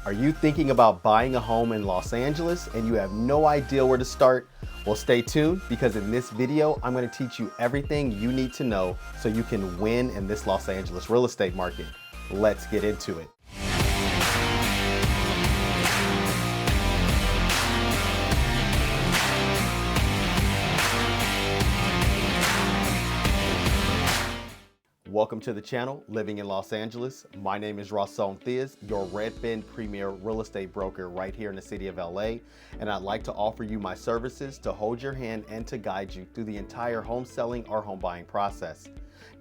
Are you thinking about buying a home in Los Angeles and you have no idea where to start? Well, stay tuned because in this video, I'm going to teach you everything you need to know so you can win in this Los Angeles real estate market. Let's get into it. Welcome to the channel, Living in Los Angeles. My name is Theus, your Redfin premier real estate broker right here in the city of LA. And I'd like to offer you my services to hold your hand and to guide you through the entire home selling or home buying process.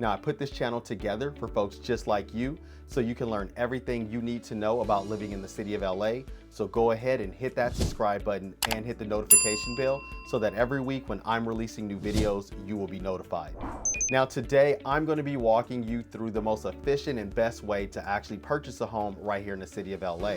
Now, I put this channel together for folks just like you so you can learn everything you need to know about living in the city of LA. So go ahead and hit that subscribe button and hit the notification bell so that every week when I'm releasing new videos, you will be notified. Now today, I'm going to be walking you through the most efficient and best way to actually purchase a home right here in the city of LA.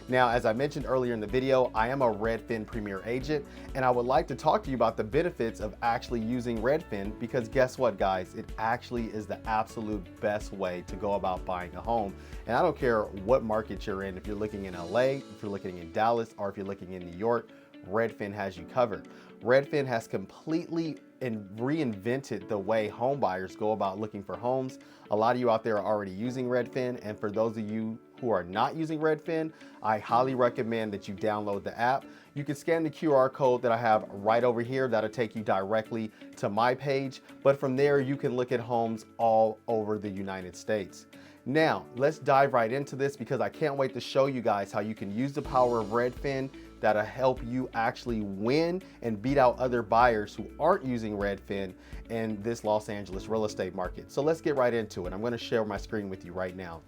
Now, as I mentioned earlier in the video, I am a Redfin Premier agent, and I would like to talk to you about the benefits of actually using Redfin because guess what, guys? It actually is the absolute best way to go about buying a home. And I don't care what market you're in, if you're looking in LA, if you're looking in Dallas, or if you're looking in New York, Redfin has you covered. Redfin has completely reinvented the way home buyers go about looking for homes. A lot of you out there are already using Redfin, and for those of you who are not using Redfin, I highly recommend that you download the app. You can scan the QR code that I have right over here. That'll take you directly to my page, but from there you can look at homes all over the United States. Now, let's dive right into this because I can't wait to show you guys how you can use the power of Redfin that'll help you actually win and beat out other buyers who aren't using Redfin in this Los Angeles real estate market. So let's get right into it. I'm going to share my screen with you right now.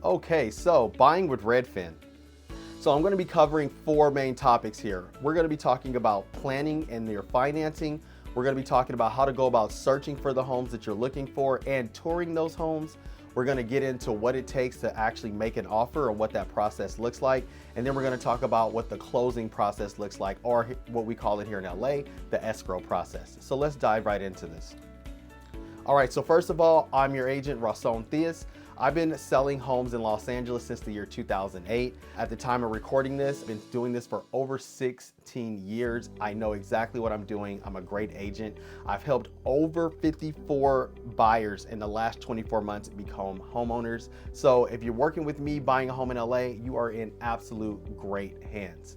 Okay, so buying with Redfin. So I'm going to be covering four main topics here. We're going to be talking about planning and your financing. We're going to be talking about how to go about searching for the homes that you're looking for and touring those homes. We're going to get into what it takes to actually make an offer and what that process looks like. And then we're going to talk about what the closing process looks like, or what we call it here in LA, the escrow process. So let's dive right into this. All right, so first of all, I'm your agent, Theus. I've been selling homes in Los Angeles since the year 2008. At the time of recording this, I've been doing this for over 16 years. I know exactly what I'm doing. I'm a great agent. I've helped over 54 buyers in the last 24 months become homeowners. So if you're working with me buying a home in LA, you are in absolute great hands.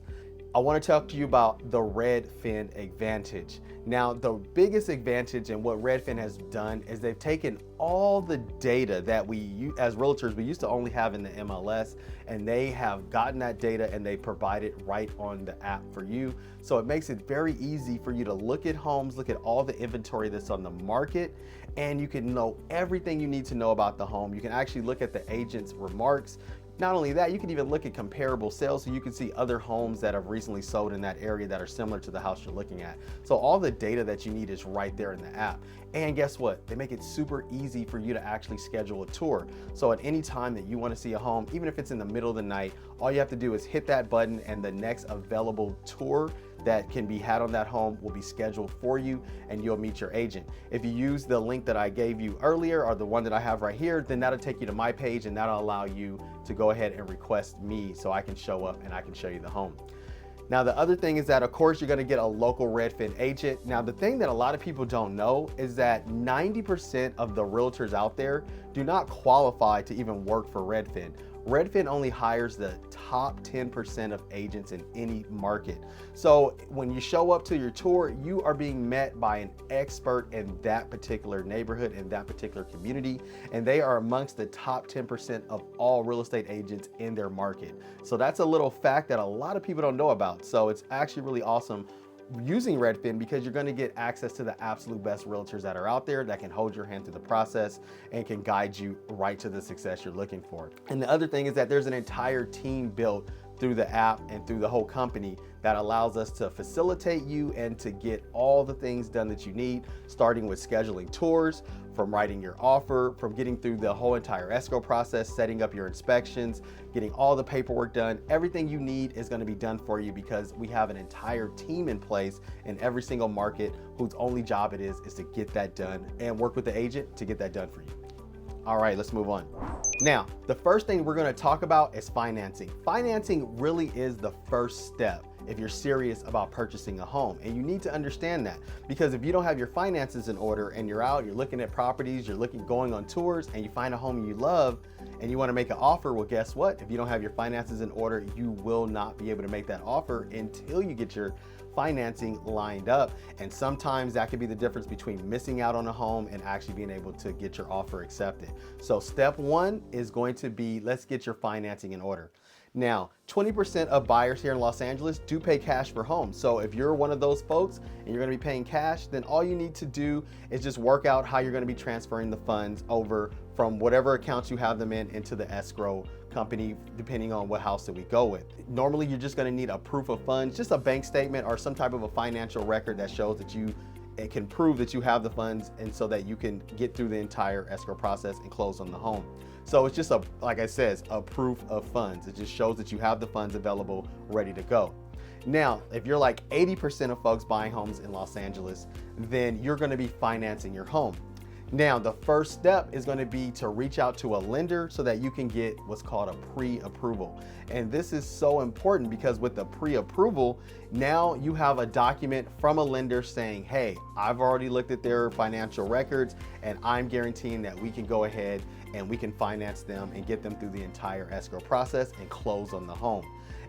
I want to talk to you about the Redfin Advantage. Now, the biggest advantage in what Redfin has done is they've taken all the data that we, as realtors, we used to only have in the MLS, and they have gotten that data and they provide it right on the app for you. So it makes it very easy for you to look at homes, look at all the inventory that's on the market, and you can know everything you need to know about the home. You can actually look at the agent's remarks. Not only that, you can even look at comparable sales so you can see other homes that have recently sold in that area that are similar to the house you're looking at. So all the data that you need is right there in the app. And guess what? They make it super easy for you to actually schedule a tour. So at any time that you want to see a home, even if it's in the middle of the night, all you have to do is hit that button and the next available tour that can be had on that home will be scheduled for you and you'll meet your agent. If you use the link that I gave you earlier or the one that I have right here, then that'll take you to my page and that'll allow you to go ahead and request me so I can show up and I can show you the home. Now, the other thing is that, of course, you're going to get a local Redfin agent. Now, the thing that a lot of people don't know is that 90% of the realtors out there do not qualify to even work for Redfin. Redfin only hires the top 10% of agents in any market. So when you show up to your tour, you are being met by an expert in that particular neighborhood, in that particular community, and they are amongst the top 10% of all real estate agents in their market. So that's a little fact that a lot of people don't know about. So it's actually really awesome using Redfin because you're going to get access to the absolute best realtors that are out there that can hold your hand through the process and can guide you right to the success you're looking for. And the other thing is that there's an entire team built through the app and through the whole company that allows us to facilitate you and to get all the things done that you need, starting with scheduling tours, from writing your offer, from getting through the whole entire escrow process, setting up your inspections, getting all the paperwork done. Everything you need is going to be done for you because we have an entire team in place in every single market whose only job it is to get that done and work with the agent to get that done for you. All right, let's move on. Now, the first thing we're going to talk about is financing. Financing really is the first step if you're serious about purchasing a home. And you need to understand that, because if you don't have your finances in order and you're out, you're looking at properties, you're going on tours, and you find a home you love and you want to make an offer, well, guess what? If you don't have your finances in order, you will not be able to make that offer until you get your financing lined up. And sometimes that could be the difference between missing out on a home and actually being able to get your offer accepted. So step one is going to be, let's get your financing in order. Now, 20% of buyers here in Los Angeles do pay cash for homes. So if you're one of those folks and you're going to be paying cash, then all you need to do is just work out how you're going to be transferring the funds over from whatever accounts you have them in into the escrow company, depending on what house that we go with. Normally, you're just going to need a proof of funds, just a bank statement or some type of a financial record that shows that it can prove that you have the funds, and so that you can get through the entire escrow process and close on the home. So it's just like I said, a proof of funds. It just shows that you have the funds available, ready to go. Now, if you're like 80% of folks buying homes in Los Angeles, then you're going to be financing your home. Now, the first step is going to be to reach out to a lender so that you can get what's called a pre-approval. And this is so important because with the pre-approval, now you have a document from a lender saying, hey, I've already looked at their financial records and I'm guaranteeing that we can go ahead and we can finance them and get them through the entire escrow process and close on the home.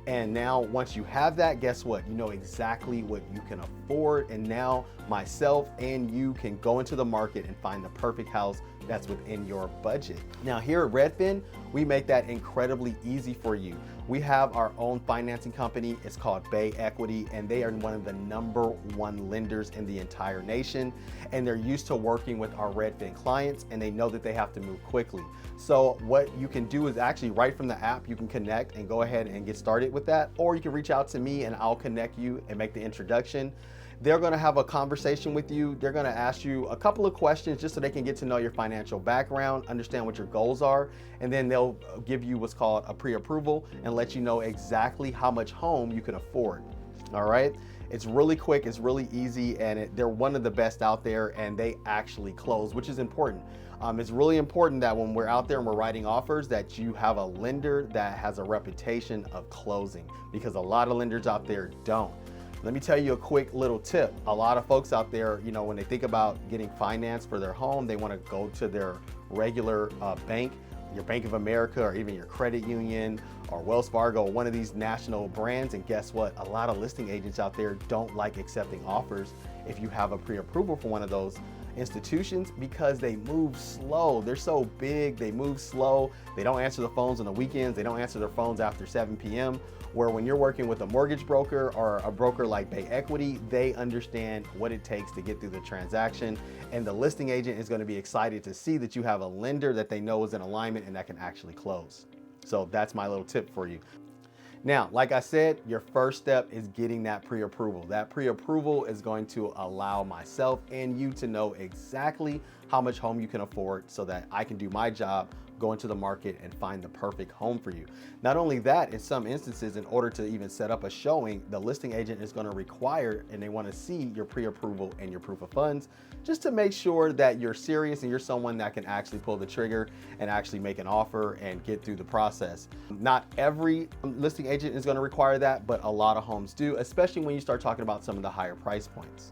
And now once you have that, guess what? You know exactly what you can afford. And now myself and you can go into the market and find the perfect house that's within your budget. Now here at Redfin, we make that incredibly easy for you. We have our own financing company. It's called Bay Equity, and they are one of the #1 lenders in the entire nation. And they're used to working with our Redfin clients, and they know that they have to move quickly. So what you can do is actually right from the app, you can connect and go ahead and get started with that, or you can reach out to me and I'll connect you and make the introduction. They're going to have a conversation with you. They're going to ask you a couple of questions just so they can get to know your financial background, understand what your goals are, and then they'll give you what's called a pre-approval and let you know exactly how much home you can afford. All right. It's really quick, it's really easy, and they're one of the best out there, and they actually close, which is important. It's really important that when we're out there and we're writing offers that you have a lender that has a reputation of closing, because a lot of lenders out there don't. Let me tell you a quick little tip. A lot of folks out there, you know, when they think about getting finance for their home, they want to go to their regular bank, your Bank of America, or even your credit union, or Wells Fargo, or one of these national brands. And guess what? A lot of listing agents out there don't like accepting offers if you have a pre-approval for one of those institutions, because they move slow. They're so big, they move slow. They don't answer the phones on the weekends. They don't answer their phones after 7 p.m. Where when you're working with a mortgage broker or a broker like Bay Equity, they understand what it takes to get through the transaction. And the listing agent is going to be excited to see that you have a lender that they know is in alignment and that can actually close. So that's my little tip for you. Now, like I said, your first step is getting that pre-approval. That pre-approval is going to allow myself and you to know exactly how much home you can afford so that I can do my job, go into the market and find the perfect home for you. Not only that, in some instances, in order to even set up a showing, the listing agent is going to require, and they want to see your pre-approval and your proof of funds, just to make sure that you're serious and you're someone that can actually pull the trigger and actually make an offer and get through the process. Not every listing agent is going to require that, but a lot of homes do, especially when you start talking about some of the higher price points.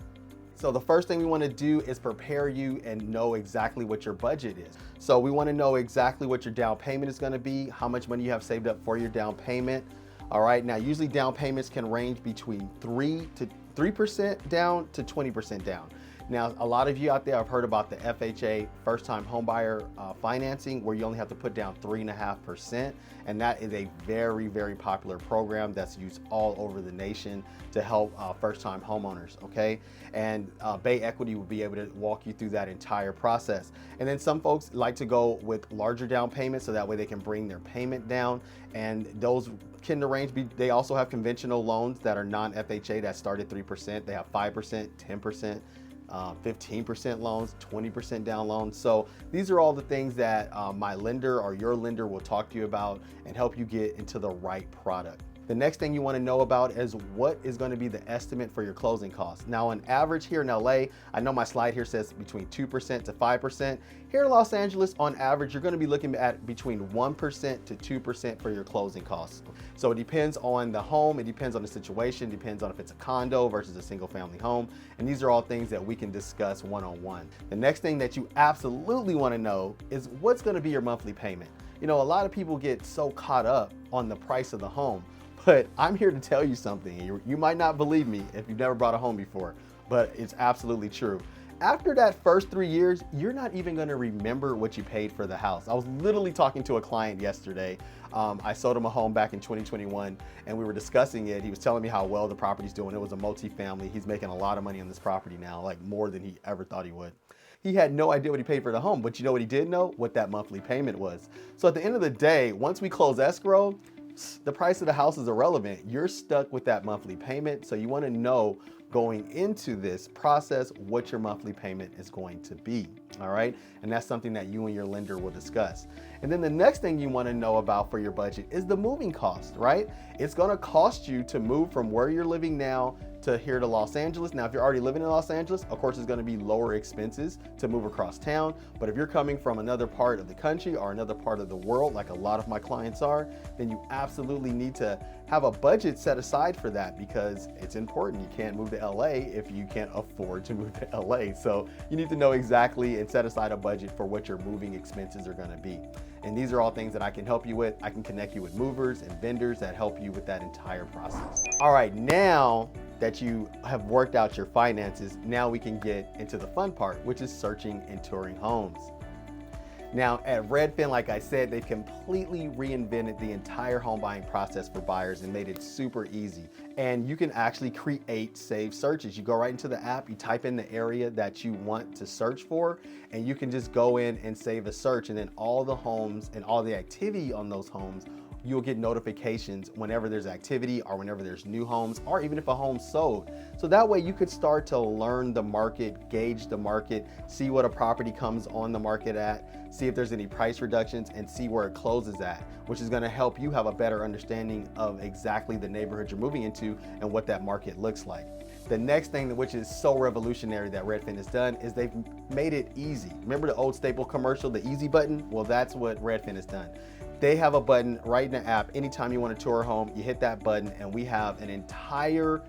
So the first thing we want to do is prepare you and know exactly what your budget is. So we want to know exactly what your down payment is going to be, how much money you have saved up for your down payment. All right, now usually down payments can range between 3% down to 20% down. Now, a lot of you out there have heard about the FHA first-time homebuyer financing, where you only have to put down 3.5%, and that is a very, very popular program that's used all over the nation to help first-time homeowners, okay? And Bay Equity will be able to walk you through that entire process. And then some folks like to go with larger down payments so that way they can bring their payment down, and those can range. They also have conventional loans that are non-FHA that start at 3%. They have 5%, 10%. 15% loans, 20% down loans. So these are all the things that my lender or your lender will talk to you about and help you get into the right product. The next thing you want to know about is what is going to be the estimate for your closing costs. Now, on average here in LA, I know my slide here says between 2% to 5%. Here in Los Angeles, on average, you're going to be looking at between 1% to 2% for your closing costs. So it depends on the home, it depends on the situation, depends on if it's a condo versus a single family home. And these are all things that we can discuss one-on-one. The next thing that you absolutely want to know is what's going to be your monthly payment. You know, a lot of people get so caught up on the price of the home. But I'm here to tell you something. You might not believe me if you've never bought a home before, but it's absolutely true. After that first 3 years, you're not even gonna remember what you paid for the house. I was literally talking to a client yesterday. I sold him a home back in 2021 and we were discussing it. He was telling me how well the property's doing. It was a multi-family. He's making a lot of money on this property now, like more than he ever thought he would. He had no idea what he paid for the home, but you know what he did know? What that monthly payment was. So at the end of the day, once we close escrow, the price of the house is irrelevant. You're stuck with that monthly payment. So you want to know going into this process what your monthly payment is going to be. All right. And that's something that you and your lender will discuss. And then the next thing you want to know about for your budget is the moving cost, right? It's going to cost you to move from where you're living now to here to Los Angeles. Now, if you're already living in Los Angeles, of course, it's going to be lower expenses to move across town. But if you're coming from another part of the country or another part of the world, like a lot of my clients are, then you absolutely need to have a budget set aside for that because it's important. You can't move to LA if you can't afford to move to LA. So you need to know exactly and set aside a budget for what your moving expenses are going to be. And these are all things that I can help you with. I can connect you with movers and vendors that help you with that entire process. All right, now that you have worked out your finances, now we can get into the fun part, which is searching and touring homes. Now at Redfin, like I said, they've completely reinvented the entire home buying process for buyers and made it super easy. And you can actually create saved searches. You go right into the app, you type in the area that you want to search for, and you can just go in and save a search, and then all the homes and all the activity on those homes, you'll get notifications whenever there's activity or whenever there's new homes or even if a home's sold. So that way you could start to learn the market, gauge the market, see what a property comes on the market at, see if there's any price reductions and see where it closes at, which is gonna help you have a better understanding of exactly the neighborhood you're moving into and what that market looks like. The next thing, which is so revolutionary that Redfin has done, is they've made it easy. Remember the old staple commercial, the easy button? Well, that's what Redfin has done. They have a button right in the app. Anytime you want to tour a home, you hit that button and we have an entire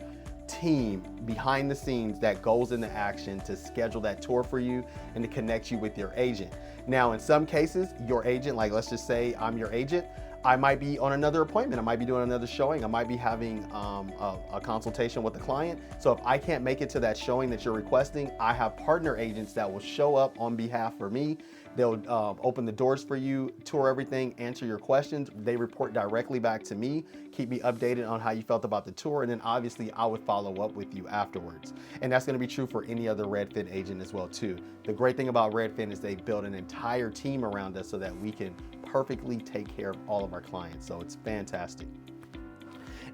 team behind the scenes that goes into action to schedule that tour for you and to connect you with your agent. Now, in some cases, your agent, like let's just say I'm your agent, I might be on another appointment. I might be doing another showing. I might be having a consultation with the client. So if I can't make it to that showing that you're requesting, I have partner agents that will show up on behalf for me. They'll open the doors for you, tour everything, answer your questions. They report directly back to me, keep me updated on how you felt about the tour, and then obviously I would follow up with you afterwards. And that's gonna be true for any other Redfin agent as well too. The great thing about Redfin is they built an entire team around us so that we can perfectly take care of all of our clients. So it's fantastic.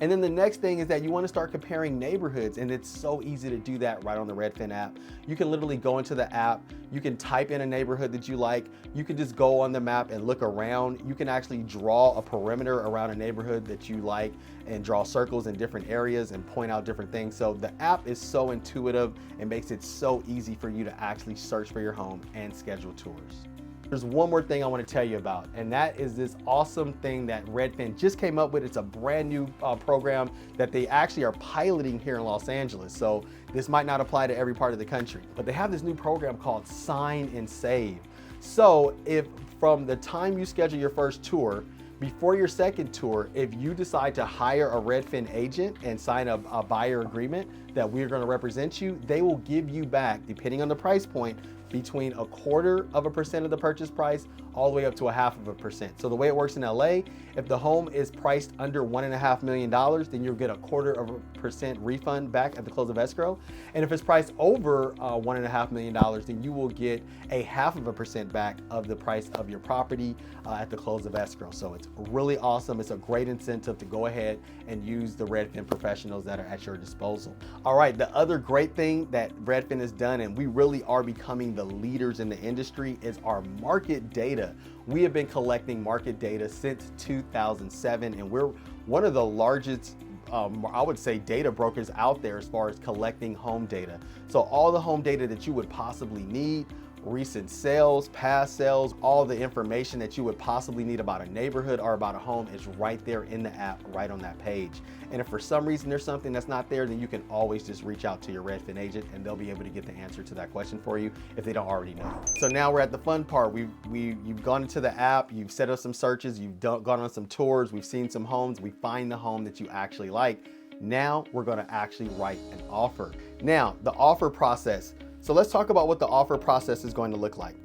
And then the next thing is that you want to start comparing neighborhoods, and it's so easy to do that right on the Redfin app. You can literally go into the app, you can type in a neighborhood that you like, you can just go on the map and look around. You can actually draw a perimeter around a neighborhood that you like and draw circles in different areas and point out different things. So the app is so intuitive and makes it so easy for you to actually search for your home and schedule tours. There's one more thing I want to tell you about, and that is this awesome thing that Redfin just came up with. It's a brand new program that they actually are piloting here in Los Angeles. So this might not apply to every part of the country, but they have this new program called Sign and Save. So if from the time you schedule your first tour, before your second tour, if you decide to hire a Redfin agent and sign a buyer agreement that we're going to represent you, they will give you back, depending on the price point, between 0.25% of the purchase price all the way up to 0.5%. So the way it works in LA, if the home is priced under $1.5 million, then you'll get 0.25% refund back at the close of escrow. And if it's priced over $1.5 million, then you will get 0.5% back of the price of your property at the close of escrow. So it's really awesome. It's a great incentive to go ahead and use the Redfin professionals that are at your disposal. All right, the other great thing that Redfin has done, and we really are becoming the the leaders in the industry is our market data. We have been collecting market data since 2007, and we're one of the largest I would say data brokers out there as far as collecting home data. So all the home data that you would possibly need, recent sales, past sales, all the information that you would possibly need about a neighborhood or about a home is right there in the app, right on that page. And if for some reason there's something that's not there, then you can always just reach out to your Redfin agent and they'll be able to get the answer to that question for you if they don't already know. So now we're at the fun part. You've gone into the app, you've set up some searches, you've gone on some tours, we've seen some homes, we find the home that you actually like. Now we're gonna actually write an offer. Now, the offer process. So let's talk about what the offer process is going to look like.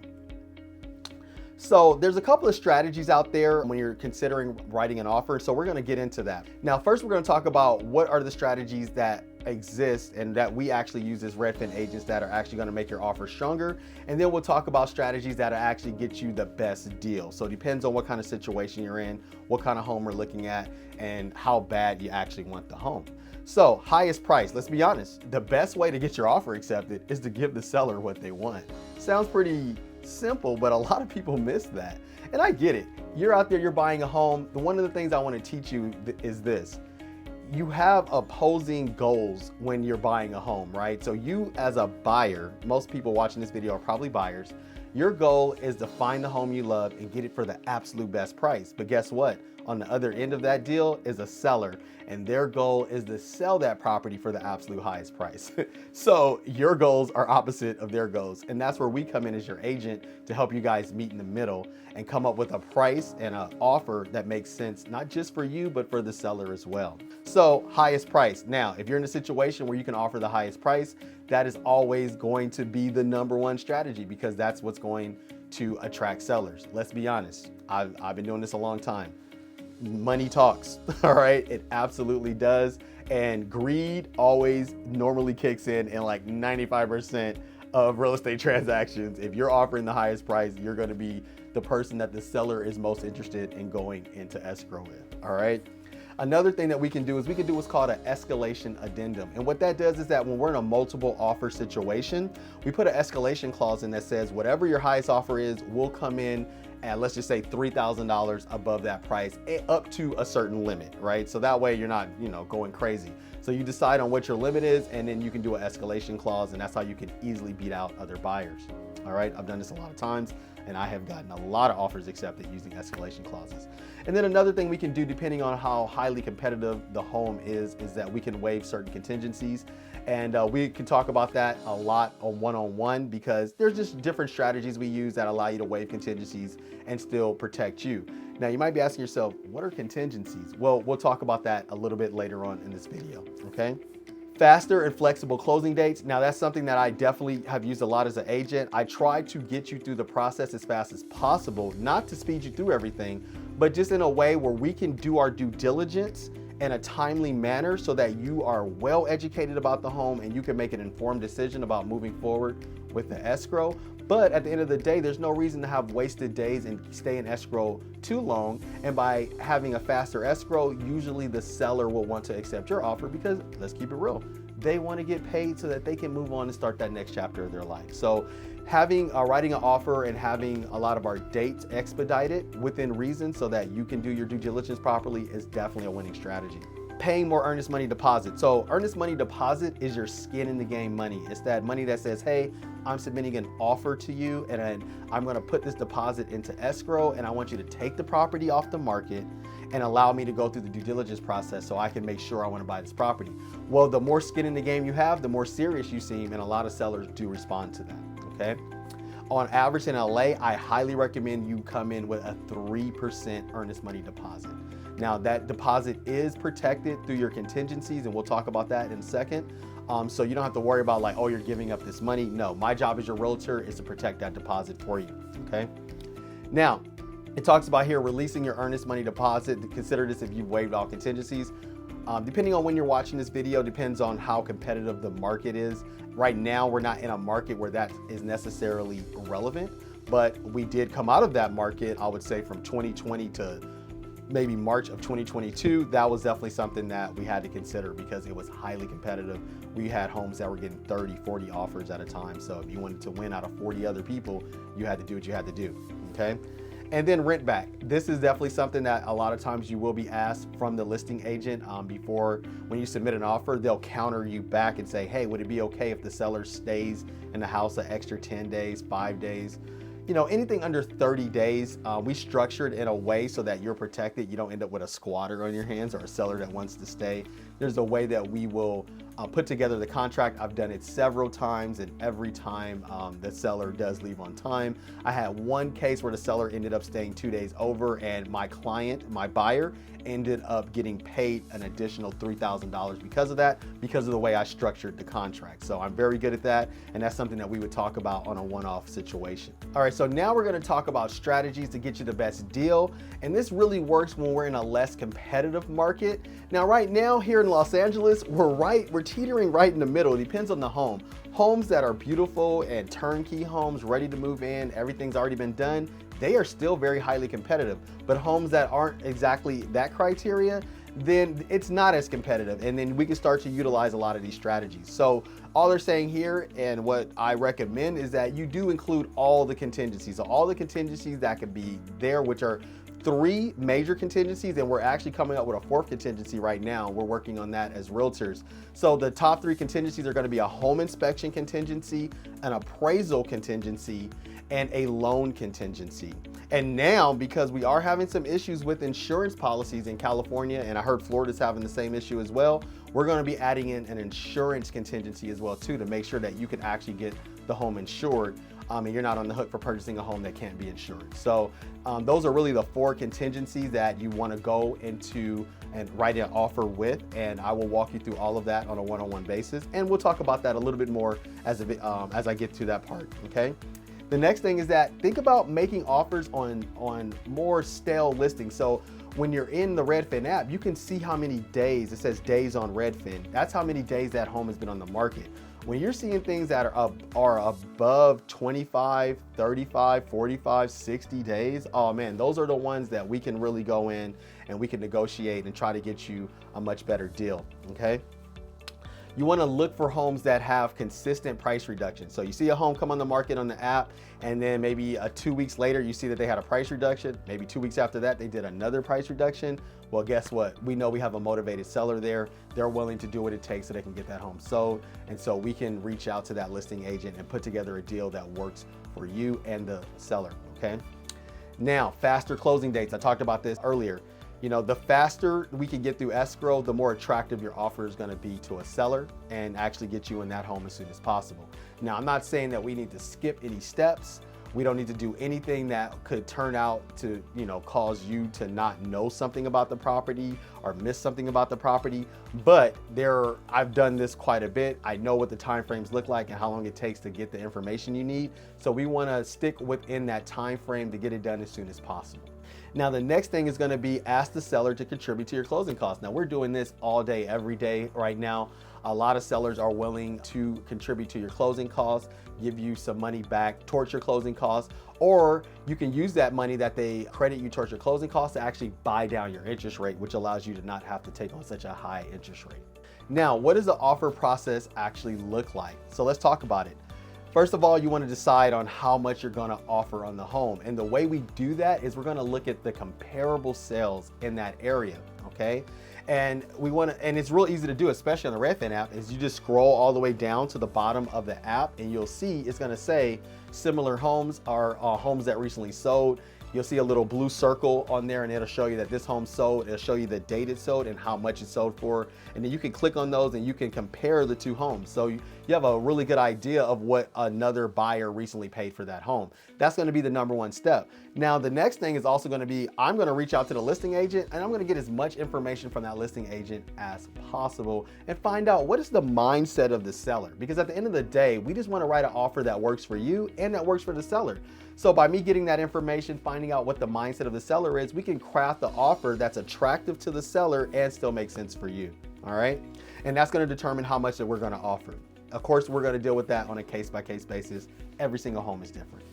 So there's a couple of strategies out there when you're considering writing an offer. So we're going to get into that. Now, first, we're going to talk about what are the strategies that exist and that we actually use as Redfin agents that are actually going to make your offer stronger. And then we'll talk about strategies that actually get you the best deal. So it depends on what kind of situation you're in, what kind of home we're looking at, and how bad you actually want the home. So highest price, let's be honest, the best way to get your offer accepted is to give the seller what they want. Sounds pretty simple, but a lot of people miss that. And I get it. You're out there, you're buying a home. One of the things I want to teach you is this. You have opposing goals when you're buying a home, right? So you as a buyer, most people watching this video are probably buyers. Your goal is to find the home you love and get it for the absolute best price. But guess what? On the other end of that deal is a seller, and their goal is to sell that property for the absolute highest price. So your goals are opposite of their goals. And that's where we come in as your agent to help you guys meet in the middle and come up with a price and an offer that makes sense, not just for you, but for the seller as well. So highest price. Now, if you're in a situation where you can offer the highest price, that is always going to be the #1 strategy because that's what's going to attract sellers. Let's be honest. I've been doing this a long time. Money talks, all right? It absolutely does. And greed always normally kicks in like 95% of real estate transactions. If you're offering the highest price, you're going to be the person that the seller is most interested in going into escrow with, all right? Another thing that we can do is we can do what's called an escalation addendum. And what that does is that when we're in a multiple offer situation, we put an escalation clause in that says whatever your highest offer is, we'll come in at, let's just say $3,000 above that price up to a certain limit, right? So that way you're not, going crazy. So you decide on what your limit is, and then you can do an escalation clause, and that's how you can easily beat out other buyers. All right, I've done this a lot of times, and I have gotten a lot of offers accepted using escalation clauses. And then another thing we can do, depending on how highly competitive the home is that we can waive certain contingencies. And we can talk about that a lot on one-on-one because there's just different strategies we use that allow you to waive contingencies and still protect you. Now, you might be asking yourself, what are contingencies? Well, we'll talk about that a little bit later on in this video, okay? Faster and flexible closing dates. Now, that's something that I definitely have used a lot as an agent. I try to get you through the process as fast as possible, not to speed you through everything, but just in a way where we can do our due diligence in a timely manner so that you are well educated about the home and you can make an informed decision about moving forward with the escrow. But at the end of the day, there's no reason to have wasted days and stay in escrow too long. And by having a faster escrow, usually the seller will want to accept your offer because, let's keep it real, they want to get paid so that they can move on and start that next chapter of their life. So having writing an offer and having a lot of our dates expedited within reason so that you can do your due diligence properly is definitely a winning strategy. Paying more earnest money deposit. So earnest money deposit is your skin in the game money. It's that money that says, hey, I'm submitting an offer to you and I'm going to put this deposit into escrow and I want you to take the property off the market and allow me to go through the due diligence process so I can make sure I want to buy this property. Well, the more skin in the game you have, the more serious you seem, and a lot of sellers do respond to that, okay? On average in LA, I highly recommend you come in with a 3% earnest money deposit. Now that deposit is protected through your contingencies, and we'll talk about that in a second. So you don't have to worry about like, oh, you're giving up this money. No, my job as your realtor is to protect that deposit for you, okay? Now, it talks about here releasing your earnest money deposit. Consider this if you've waived all contingencies. Depending on when you're watching this video, depends on how competitive the market is. Right now, we're not in a market where that is necessarily relevant, but we did come out of that market, I would say from 2020 to maybe March of 2022, that was definitely something that we had to consider because it was highly competitive. We had homes that were getting 30, 40 offers at a time. So if you wanted to win out of 40 other people, you had to do what you had to do, okay? And then rent back. This is definitely something that a lot of times you will be asked from the listing agent before, when you submit an offer, they'll counter you back and say, hey, would it be okay if the seller stays in the house an extra 10 days, 5 days? You know, anything under 30 days, we structured in a way so that you're protected. You don't end up with a squatter on your hands or a seller that wants to stay. There's a way that we will put together the contract. I've done it several times, and every time the seller does leave on time. I had one case where the seller ended up staying 2 days over, and my client, my buyer, ended up getting paid an additional $3,000 because of that, because of the way I structured the contract. So I'm very good at that, and that's something that we would talk about on a one-off situation. All right, so now we're gonna talk about strategies to get you the best deal, and this really works when we're in a less competitive market. Now, right now here in Los Angeles, we're teetering right in the middle. It depends on the home. Homes that are beautiful and turnkey homes, ready to move in, everything's already been done, they are still very highly competitive. But homes that aren't exactly that criteria, then it's not as competitive. And then we can start to utilize a lot of these strategies. So all they're saying here, and what I recommend, is that you do include all the contingencies. So all the contingencies that could be there, which are 3 major contingencies, and we're actually coming up with a 4th contingency right now. We're working on that as realtors. So the top 3 contingencies are going to be a home inspection contingency, an appraisal contingency, and a loan contingency. And now, because we are having some issues with insurance policies in California, and I heard Florida's having the same issue as well, we're going to be adding in an insurance contingency as well too, to make sure that you can actually get the home insured. And you're not on the hook for purchasing a home that can't be insured. So those are really the 4 contingencies that you want to go into and write an offer with, and I will walk you through all of that on a one-on-one basis, and we'll talk about that a little bit more as I get to that part, okay? The next thing is that think about making offers on more stale listings. So when you're in the Redfin app, you can see how many days, it says days on Redfin. That's how many days that home has been on the market. When you're seeing things that are above 25, 35, 45, 60 days, oh man, those are the ones that we can really go in and we can negotiate and try to get you a much better deal, okay? You want to look for homes that have consistent price reduction. So you see a home come on the market on the app, and then maybe 2 weeks later, you see that they had a price reduction. Maybe 2 weeks after that, they did another price reduction. Well, guess what? We know we have a motivated seller there. They're willing to do what it takes so they can get that home sold. And so we can reach out to that listing agent and put together a deal that works for you and the seller, okay? Now, faster closing dates. I talked about this earlier. You know, the faster we can get through escrow, the more attractive your offer is going to be to a seller and actually get you in that home as soon as possible. Now, I'm not saying that we need to skip any steps. We don't need to do anything that could turn out to, you know, cause you to not know something about the property or miss something about the property. But I've done this quite a bit. I know what the timeframes look like and how long it takes to get the information you need. So we want to stick within that time frame to get it done as soon as possible. Now, the next thing is going to be ask the seller to contribute to your closing costs. Now, we're doing this all day, every day right now. A lot of sellers are willing to contribute to your closing costs, give you some money back towards your closing costs, or you can use that money that they credit you towards your closing costs to actually buy down your interest rate, which allows you to not have to take on such a high interest rate. Now, what does the offer process actually look like? So let's talk about it. First of all, you want to decide on how much you're going to offer on the home. And the way we do that is we're going to look at the comparable sales in that area, okay? And it's real easy to do, especially on the Redfin app, is you just scroll all the way down to the bottom of the app and you'll see it's going to say similar homes are homes that recently sold. You'll see a little blue circle on there and it'll show you that this home sold. It'll show you the date it sold and how much it sold for. And then you can click on those and you can compare the 2 homes. So you have a really good idea of what another buyer recently paid for that home. That's going to be the #1 step. Now, the next thing is also going to be, I'm going to reach out to the listing agent and I'm going to get as much information from that listing agent as possible and find out what is the mindset of the seller. Because at the end of the day, we just want to write an offer that works for you and that works for the seller. So by me getting that information, finding out what the mindset of the seller is, we can craft the offer that's attractive to the seller and still make sense for you, all right? And that's gonna determine how much that we're gonna offer. Of course, we're gonna deal with that on a case-by-case basis. Every single home is different.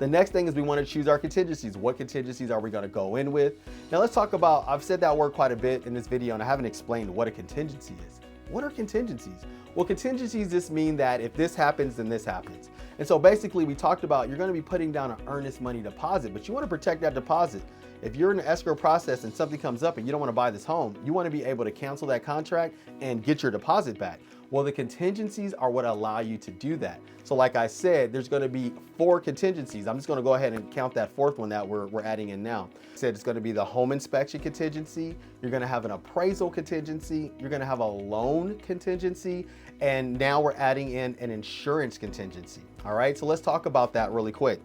The next thing is we want to choose our contingencies. What contingencies are we going to go in with? Now let's talk about, I've said that word quite a bit in this video and I haven't explained what a contingency is. What are contingencies? Well, contingencies just mean that if this happens, then this happens. And so basically we talked about you're going to be putting down an earnest money deposit, but you want to protect that deposit. If you're in the escrow process and something comes up and you don't want to buy this home, you want to be able to cancel that contract and get your deposit back. Well, the contingencies are what allow you to do that. So like I said, there's going to be 4 contingencies. I'm just going to go ahead and count that 4th one that we're adding in now. I said it's going to be the home inspection contingency. You're going to have an appraisal contingency. You're going to have a loan contingency. And now we're adding in an insurance contingency. All right, so let's talk about that really quick.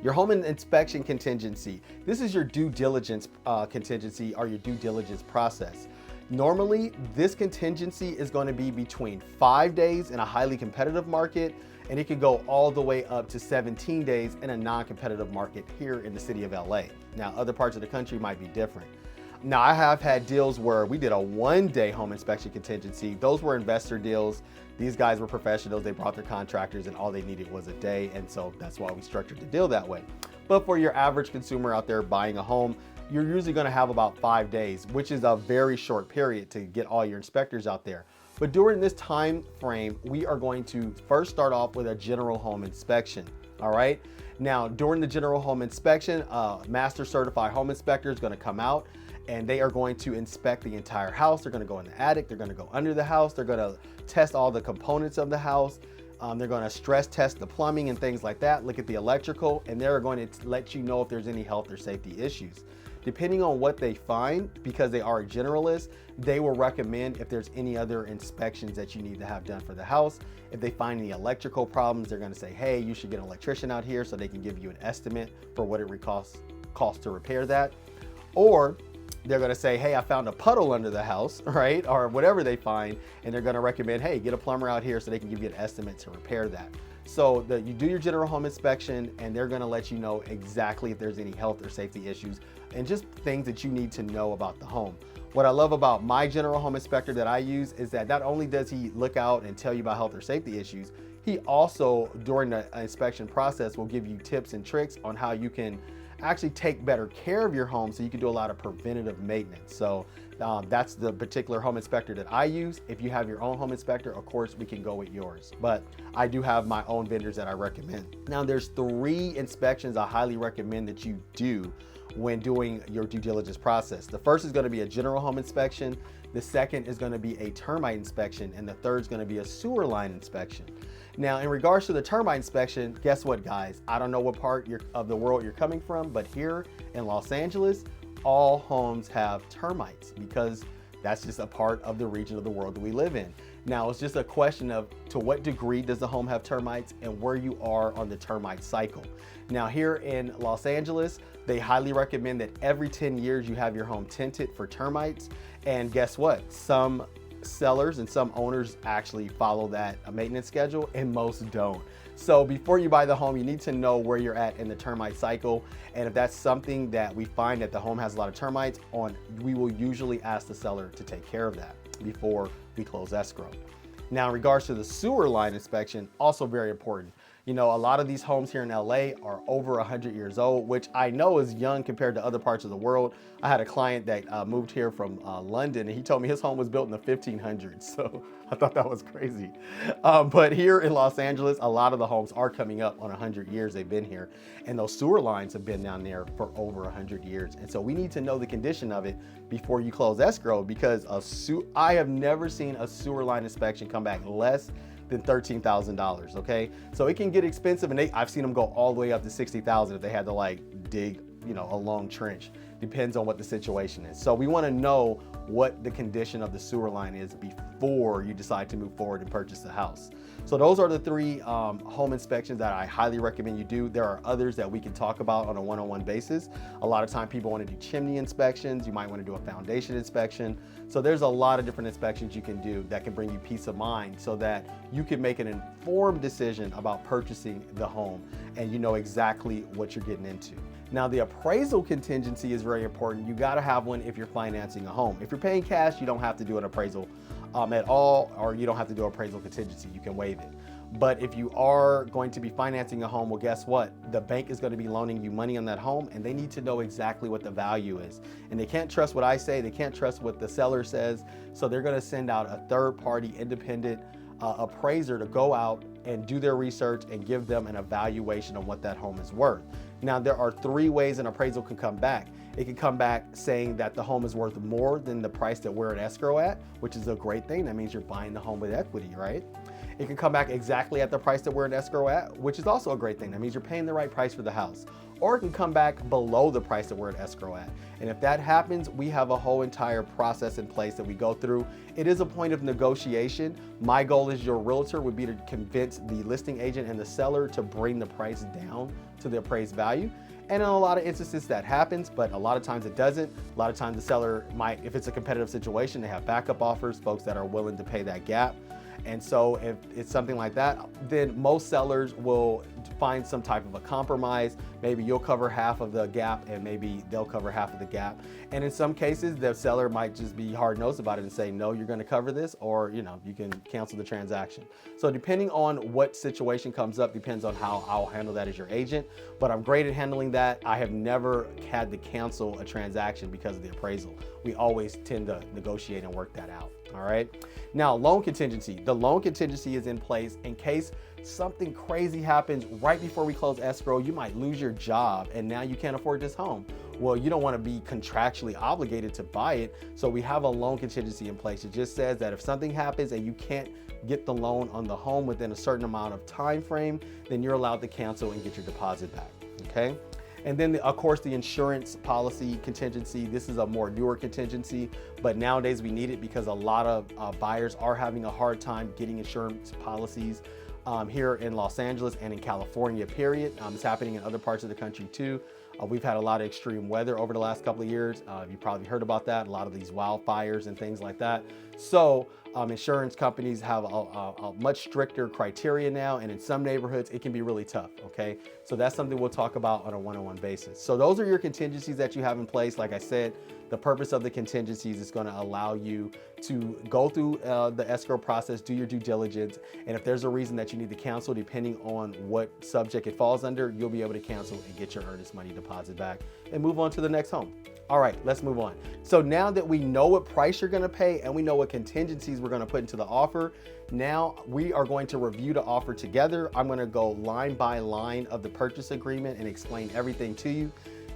Your home inspection contingency. This is your due diligence contingency or your due diligence process. Normally, this contingency is going to be between 5 days in a highly competitive market, and it can go all the way up to 17 days in a non-competitive market here in the city of LA. Now, other parts of the country might be different. Now, I have had deals where we did a 1-day home inspection contingency. Those were investor deals. These guys were professionals. They brought their contractors and all they needed was a day. And so that's why we structured the deal that way. But for your average consumer out there buying a home, you're usually going to have about 5 days, which is a very short period to get all your inspectors out there. But during this time frame, we are going to first start off with a general home inspection. All right. Now, during the general home inspection, master certified home inspector is going to come out and they are going to inspect the entire house. They're going to go in the attic. They're going to go under the house. They're going to test all the components of the house. They're going to stress test the plumbing and things like that. Look at the electrical, and they're going to let you know if there's any health or safety issues. Depending on what they find, because they are a generalist, they will recommend if there's any other inspections that you need to have done for the house. If they find any electrical problems, they're going to say, hey, you should get an electrician out here so they can give you an estimate for what it costs to repair that. Or they're going to say, hey, I found a puddle under the house, right? Or whatever they find. And they're going to recommend, hey, get a plumber out here so they can give you an estimate to repair that. So you do your general home inspection and they're going to let you know exactly if there's any health or safety issues and just things that you need to know about the home. What I love about my general home inspector that I use is that not only does he look out and tell you about health or safety issues, he also, during the inspection process, will give you tips and tricks on how you can actually take better care of your home so you can do a lot of preventative maintenance. So that's the particular home inspector that I use. If you have your own home inspector, of course, we can go with yours. But I do have my own vendors that I recommend. Now, there's 3 inspections I highly recommend that you do when doing your due diligence process. The first is going to be a general home inspection. The second is going to be a termite inspection. And the third is going to be a sewer line inspection. Now, in regards to the termite inspection, guess what, guys? I don't know what part of the world you're coming from, but here in Los Angeles, all homes have termites because that's just a part of the region of the world that we live in. Now, it's just a question of to what degree does the home have termites and where you are on the termite cycle. Now, here in Los Angeles, they highly recommend that every 10 years you have your home tinted for termites. And guess what? Some sellers and some owners actually follow that maintenance schedule and most don't. So before you buy the home, you need to know where you're at in the termite cycle. And if that's something that we find that the home has a lot of termites on, we will usually ask the seller to take care of that before we close escrow. Now, in regards to the sewer line inspection, also very important. You know, a lot of these homes here in LA are over 100 years old, which I know is young compared to other parts of the world. I had a client that moved here from London, and he told me his home was built in the 1500s. So I thought that was crazy. But here in Los Angeles, a lot of the homes are coming up on 100 years they've been here. And those sewer lines have been down there for over 100 years. And so we need to know the condition of it before you close escrow, because I have never seen a sewer line inspection come back less than $13,000, okay? So it can get expensive, and I've seen them go all the way up to $60,000 if they had to like dig, you know, a long trench. Depends on what the situation is. So we wanna know what the condition of the sewer line is before you decide to move forward and purchase the house. So those are the 3 home inspections that I highly recommend you do. There are others that we can talk about on a one-on-one basis. A lot of time people want to do chimney inspections. You might want to do a foundation inspection. So there's a lot of different inspections you can do that can bring you peace of mind so that you can make an informed decision about purchasing the home and you know exactly what you're getting into. Now, the appraisal contingency is very important. You got to have one if you're financing a home. If you're paying cash, you don't have to do an appraisal at all, or you don't have to do appraisal contingency. You can waive it. But if you are going to be financing a home, well, guess what? The bank is going to be loaning you money on that home, and they need to know exactly what the value is. And they can't trust what I say, they can't trust what the seller says. So they're going to send out a third-party independent appraiser to go out and do their research and give them an evaluation of what that home is worth. Now, there are three ways an appraisal can come back. It can come back saying that the home is worth more than the price that we're in escrow at, which is a great thing. That means you're buying the home with equity, right? It can come back exactly at the price that we're in escrow at, which is also a great thing. That means you're paying the right price for the house. Or it can come back below the price that we're in escrow at. And if that happens, we have a whole entire process in place that we go through. It is a point of negotiation. My goal as your realtor would be to convince the listing agent and the seller to bring the price down to the appraised value. And in a lot of instances that happens, but a lot of times it doesn't. A lot of times the seller might, if it's a competitive situation, they have backup offers, folks that are willing to pay that gap. And so if it's something like that, then most sellers will find some type of a compromise. Maybe you'll cover half of the gap and maybe they'll cover half of the gap. And in some cases, the seller might just be hard-nosed about it and say, no, you're gonna cover this, or you can cancel the transaction. So depending on what situation comes up, depends on how I'll handle that as your agent. But I'm great at handling that. I have never had to cancel a transaction because of the appraisal. We always tend to negotiate and work that out, all right? Now, loan contingency. The loan contingency is in place in case something crazy happens right before we close escrow. You might lose your job and now you can't afford this home. Well, you don't want to be contractually obligated to buy it. So we have a loan contingency in place. It just says that if something happens and you can't get the loan on the home within a certain amount of time frame, then you're allowed to cancel and get your deposit back, okay? And then, of course, the insurance policy contingency. This is a more newer contingency, but nowadays we need it because a lot of buyers are having a hard time getting insurance policies here in Los Angeles and in California, period. It's happening in other parts of the country too. We've had a lot of extreme weather over the last couple of years. You probably heard about that, a lot of these wildfires and things like that. So insurance companies have a much stricter criteria now, and in some neighborhoods, it can be really tough, okay? So that's something we'll talk about on a one-on-one basis. So those are your contingencies that you have in place. Like I said, the purpose of the contingencies is gonna allow you to go through the escrow process, do your due diligence, and if there's a reason that you need to cancel, depending on what subject it falls under, you'll be able to cancel and get your earnest money deposit back and move on to the next home. All right, let's move on. So now that we know what price you're gonna pay and we know what contingencies we're gonna put into the offer, now we are going to review the offer together. I'm gonna go line by line of the purchase agreement and explain everything to you.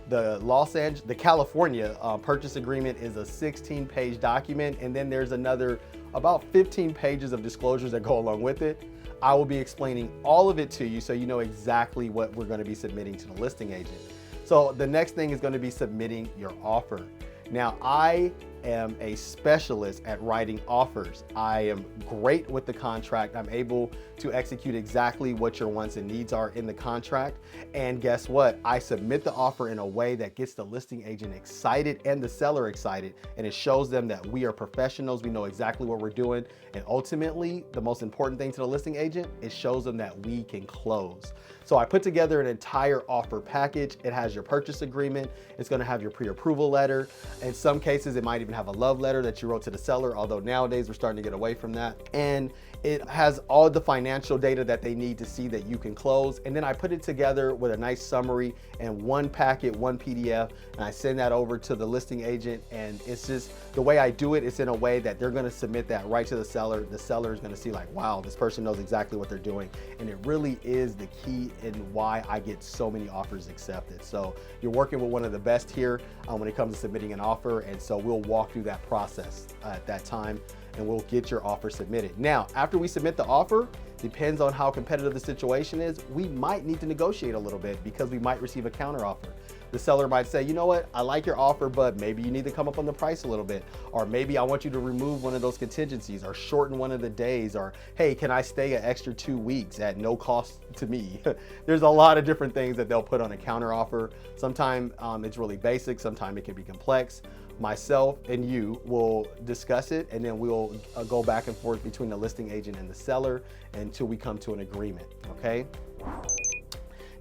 The California purchase agreement is a 16-page document, and then there's another about 15 pages of disclosures that go along with it. I will be explaining all of it to you so you know exactly what we're going to be submitting to the listing agent. So the next thing is going to be submitting your offer. Now, I am a specialist at writing offers. I am great with the contract. I'm able to execute exactly what your wants and needs are in the contract. And guess what? I submit the offer in a way that gets the listing agent excited and the seller excited. And it shows them that we are professionals. We know exactly what we're doing. And ultimately, the most important thing to the listing agent, it shows them that we can close. So I put together an entire offer package. It has your purchase agreement. It's gonna have your pre-approval letter. In some cases, it might even have a love letter that you wrote to the seller, although nowadays we're starting to get away from that. And it has all the financial data that they need to see that you can close. And then I put it together with a nice summary and one packet, one PDF, and I send that over to the listing agent. And it's just, the way I do it, it's in a way that they're gonna submit that right to the seller. The seller is gonna see like, wow, this person knows exactly what they're doing. And it really is the key in why I get so many offers accepted. So you're working with one of the best here when it comes to submitting an offer. And so we'll walk through that process at that time and we'll get your offer submitted. Now, after we submit the offer, depends on how competitive the situation is, we might need to negotiate a little bit because we might receive a counter offer. The seller might say, you know what, I like your offer, but maybe you need to come up on the price a little bit. Or maybe I want you to remove one of those contingencies or shorten one of the days, or hey, can I stay an extra 2 weeks at no cost to me? There's a lot of different things that they'll put on a counter offer. Sometimes it's really basic, sometimes it can be complex. Myself and you will discuss it, and then we'll go back and forth between the listing agent and the seller until we come to an agreement, okay?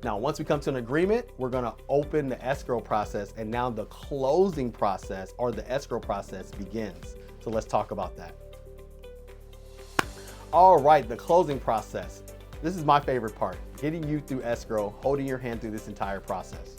Now, once we come to an agreement, we're gonna open the escrow process, and now the closing process or the escrow process begins. So let's talk about that. All right, the closing process. This is my favorite part, getting you through escrow, holding your hand through this entire process.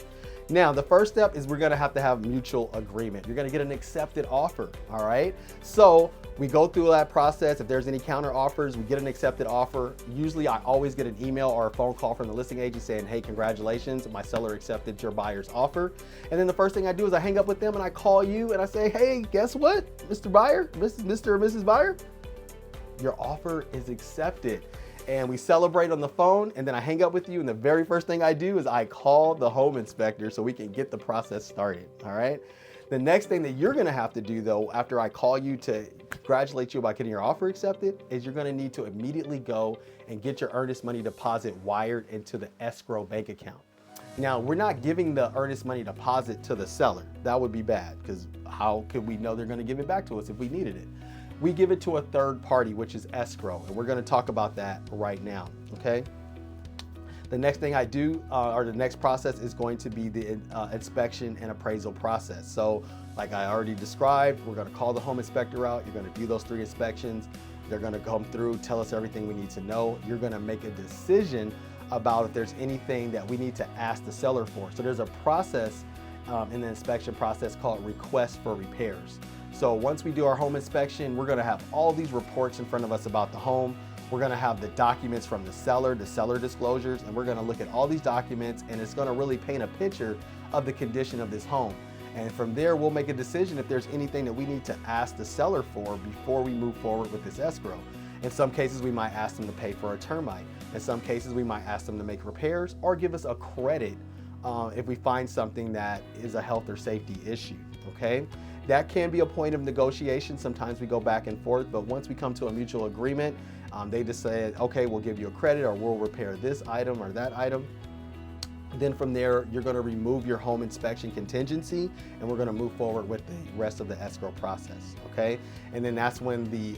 Now, the first step is we're gonna have to have mutual agreement. You're gonna get an accepted offer, all right? So we go through that process. If there's any counter offers, we get an accepted offer. Usually I always get an email or a phone call from the listing agent saying, hey, congratulations, my seller accepted your buyer's offer. And then the first thing I do is I hang up with them and I call you and I say, hey, guess what, Mr. Buyer, Mr. or Mrs. Buyer, your offer is accepted. And we celebrate on the phone, and then I hang up with you, and the very first thing I do is I call the home inspector so we can get the process started, all right? The next thing that you're gonna have to do though, after I call you to congratulate you about getting your offer accepted, is you're gonna need to immediately go and get your earnest money deposit wired into the escrow bank account. Now, we're not giving the earnest money deposit to the seller. That would be bad, because how could we know they're gonna give it back to us if we needed it? We give it to a third party, which is escrow, and we're gonna talk about that right now, okay? The next thing I do, or the next process is going to be the inspection and appraisal process. So like I already described, we're gonna call the home inspector out, you're gonna do those 3 inspections, they're gonna come through, tell us everything we need to know. You're gonna make a decision about if there's anything that we need to ask the seller for. So there's a process in the inspection process called request for repairs. So once we do our home inspection, we're gonna have all these reports in front of us about the home. We're gonna have the documents from the seller disclosures, and we're gonna look at all these documents, and it's gonna really paint a picture of the condition of this home. And from there, we'll make a decision if there's anything that we need to ask the seller for before we move forward with this escrow. In some cases, we might ask them to pay for a termite. In some cases, we might ask them to make repairs or give us a credit if we find something that is a health or safety issue, okay? That can be a point of negotiation. Sometimes we go back and forth, but once we come to a mutual agreement, they just say, okay, we'll give you a credit or we'll repair this item or that item. Then from there, you're gonna remove your home inspection contingency and we're gonna move forward with the rest of the escrow process, okay? And then that's when the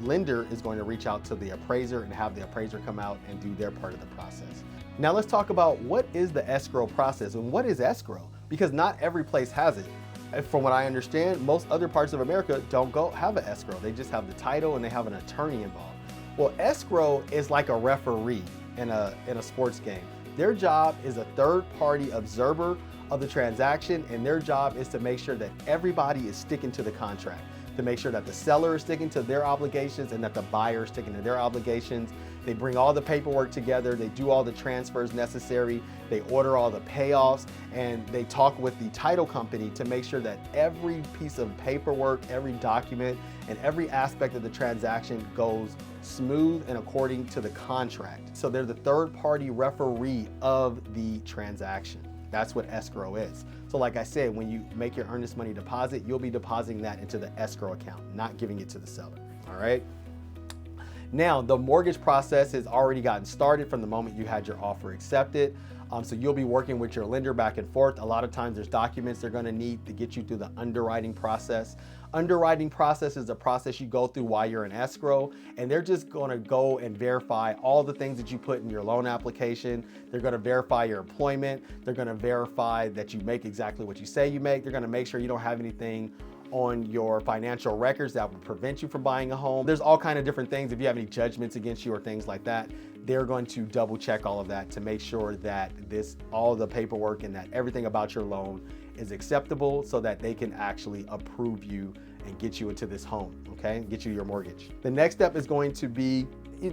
lender is going to reach out to the appraiser and have the appraiser come out and do their part of the process. Now let's talk about what is the escrow process and what is escrow? Because not every place has it. From what I understand, most other parts of America don't have an escrow. They just have the title and they have an attorney involved. Well, escrow is like a referee in a sports game. Their job is a third-party observer of the transaction, and their job is to make sure that everybody is sticking to the contract, to make sure that the seller is sticking to their obligations and that the buyer is sticking to their obligations. They bring all the paperwork together, they do all the transfers necessary, they order all the payoffs, and they talk with the title company to make sure that every piece of paperwork, every document, and every aspect of the transaction goes smooth and according to the contract. So they're the third-party referee of the transaction. That's what escrow is. So like I said, when you make your earnest money deposit, you'll be depositing that into the escrow account, not giving it to the seller, all right? Now, the mortgage process has already gotten started from the moment you had your offer accepted. So you'll be working with your lender back and forth. A lot of times there's documents they're gonna need to get you through the underwriting process. Underwriting process is a process you go through while you're in escrow, and they're just gonna go and verify all the things that you put in your loan application. They're gonna verify your employment. They're gonna verify that you make exactly what you say you make. They're gonna make sure you don't have anything on your financial records that would prevent you from buying a home. There's all kinds of different things. If you have any judgments against you or things like that, they're going to double check all of that to make sure that all the paperwork and that everything about your loan is acceptable so that they can actually approve you and get you into this home, okay? Get you your mortgage. The next step is going to be,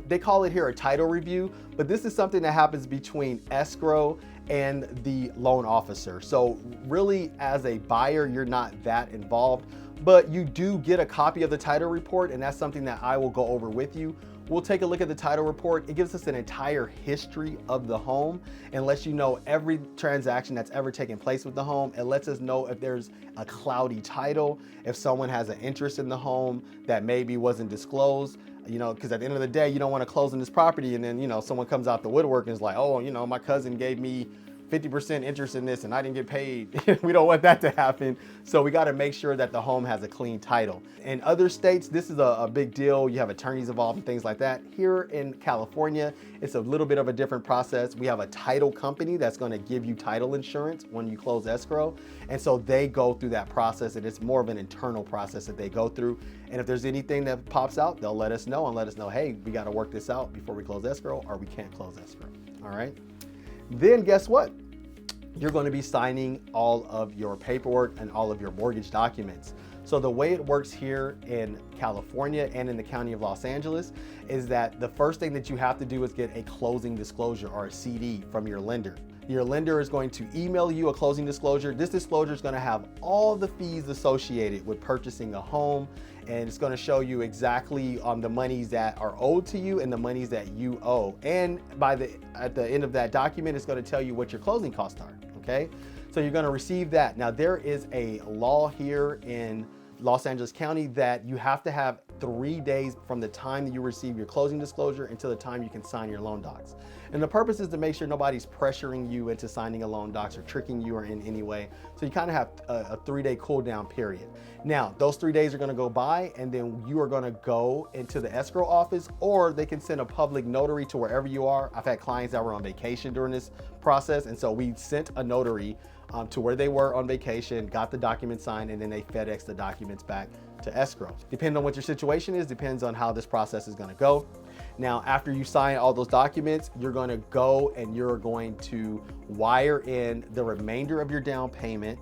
they call it here a title review, but this is something that happens between escrow and the loan officer. So really, as a buyer, you're not that involved, but you do get a copy of the title report, and that's something that I will go over with you. We'll take a look at the title report. It gives us an entire history of the home and lets you know every transaction that's ever taken place with the home. It lets us know if there's a cloudy title, if someone has an interest in the home that maybe wasn't disclosed, you know, because at the end of the day, you don't want to close on this property and then, you know, someone comes out the woodwork and is like, oh, you know, my cousin gave me 50% interest in this and I didn't get paid. We don't want that to happen. So we got to make sure that the home has a clean title. In other states, this is a big deal. You have attorneys involved and things like that. Here in California, it's a little bit of a different process. We have a title company that's going to give you title insurance when you close escrow. And so they go through that process, and it's more of an internal process that they go through. And if there's anything that pops out, they'll let us know and let us know, hey, we got to work this out before we close escrow, or we can't close escrow. All right. Then guess what? You're going to be signing all of your paperwork and all of your mortgage documents. So the way it works here in California and in the county of Los Angeles is that the first thing that you have to do is get a closing disclosure, or a CD, from your lender. Your lender is going to email you a closing disclosure. This disclosure is going to have all the fees associated with purchasing a home, and it's going to show you exactly the monies that are owed to you and the monies that you owe. And at the end of that document, it's going to tell you what your closing costs are. Okay, so you're going to receive that. Now, there is a law here in Los Angeles County that you have to have 3 days from the time that you receive your closing disclosure until the time you can sign your loan docs. And the purpose is to make sure nobody's pressuring you into signing a loan docs or tricking you or in any way. So you kind of have a 3-day cool down period. Now, those 3 days are going to go by, and then you are going to go into the escrow office, or they can send a public notary to wherever you are. I've had clients that were on vacation during this process, and so we sent a notary to where they were on vacation, got the documents signed, and then they FedEx the documents back to escrow. Depending on what your situation is, depends on how this process is going to go. Now, after you sign all those documents, you're going to go and you're going to wire in the remainder of your down payment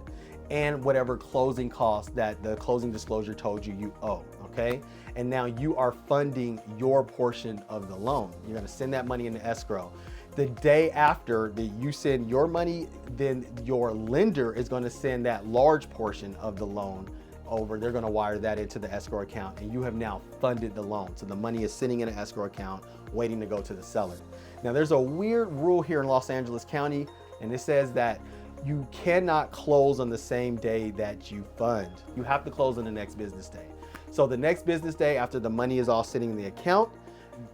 and whatever closing costs that the closing disclosure told you owe, okay? And now you are funding your portion of the loan. You're going to send that money into escrow. The day after that you send your money, then your lender is going to send that large portion of the loan over. They're going to wire that into the escrow account, and you have now funded the loan. So the money is sitting in an escrow account waiting to go to the seller. Now, there's a weird rule here in Los Angeles County, and it says that you cannot close on the same day that you fund. You have to close on the next business day. So the next business day after the money is all sitting in the account,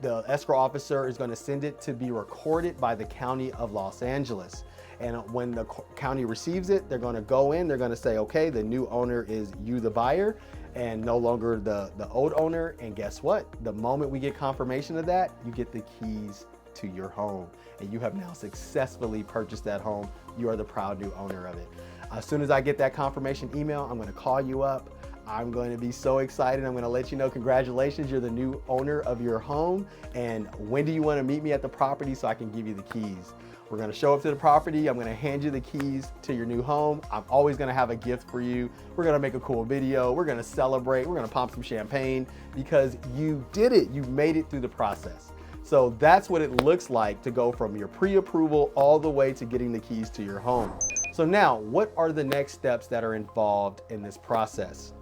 the escrow officer is going to send it to be recorded by the county of Los Angeles. And when the county receives it, they're going to go in, they're going to say, okay, the new owner is you, the buyer, and no longer the old owner. And guess what? The moment we get confirmation of that, you get the keys to your home, and you have now successfully purchased that home. You are the proud new owner of it. As soon as I get that confirmation email, I'm going to call you up. I'm going to be so excited. I'm going to let you know, congratulations, you're the new owner of your home. And when do you want to meet me at the property so I can give you the keys? We're going to show up to the property. I'm going to hand you the keys to your new home. I'm always going to have a gift for you. We're going to make a cool video. We're going to celebrate. We're going to pop some champagne because you did it. You made it through the process. So that's what it looks like to go from your pre-approval all the way to getting the keys to your home. So now, what are the next steps that are involved in this process?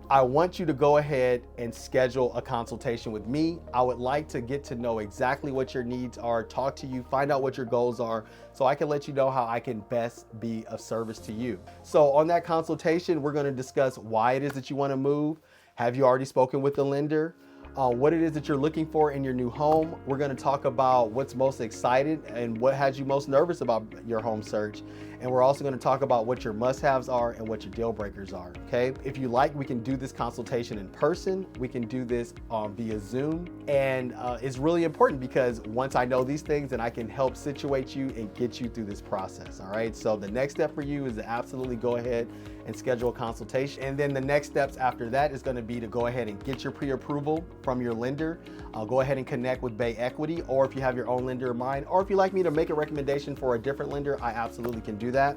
I want you to go ahead and schedule a consultation with me. I would like to get to know exactly what your needs are, talk to you, find out what your goals are, so I can let you know how I can best be of service to you. So on that consultation, we're going to discuss why it is that you want to move. Have you already spoken with the lender? What it is that you're looking for in your new home. We're going to talk about what's most excited and what has you most nervous about your home search. And we're also going to talk about what your must-haves are and what your deal breakers are, okay? If you like, we can do this consultation in person. We can do this via Zoom. And it's really important because once I know these things, then I can help situate you and get you through this process, all right? So the next step for you is to absolutely go ahead and schedule a consultation. And then the next steps after that is going to be to go ahead and get your pre-approval from your lender. Go ahead and connect with Bay Equity, or if you have your own lender in mind, or if you'd like me to make a recommendation for a different lender, I absolutely can do that.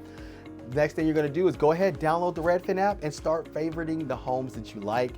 Next thing you're going to do is go ahead, download the Redfin app and start favoriting the homes that you like.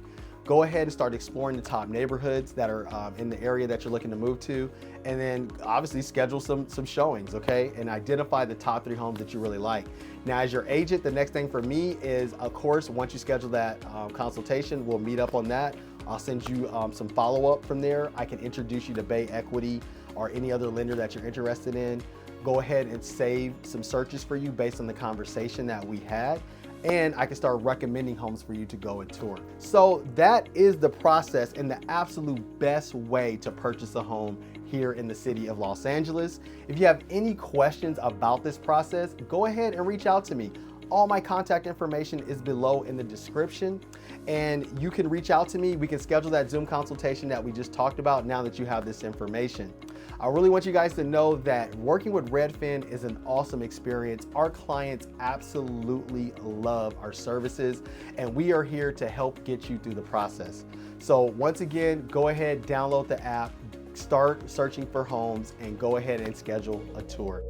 Go ahead and start exploring the top neighborhoods that are in the area that you're looking to move to, and then obviously schedule some showings, okay? And identify the top 3 homes that you really like. Now, as your agent, the next thing for me is, of course, once you schedule that consultation, we'll meet up on that. I'll send you some follow-up from there. I can introduce you to Bay Equity or any other lender that you're interested in. Go ahead and save some searches for you based on the conversation that we had. And I can start recommending homes for you to go and tour. So that is the process and the absolute best way to purchase a home here in the city of Los Angeles. If you have any questions about this process, go ahead and reach out to me. All my contact information is below in the description, and you can reach out to me. We can schedule that Zoom consultation that we just talked about now that you have this information. I really want you guys to know that working with Redfin is an awesome experience. Our clients absolutely love our services, and we are here to help get you through the process. So once again, go ahead, download the app, start searching for homes, and go ahead and schedule a tour.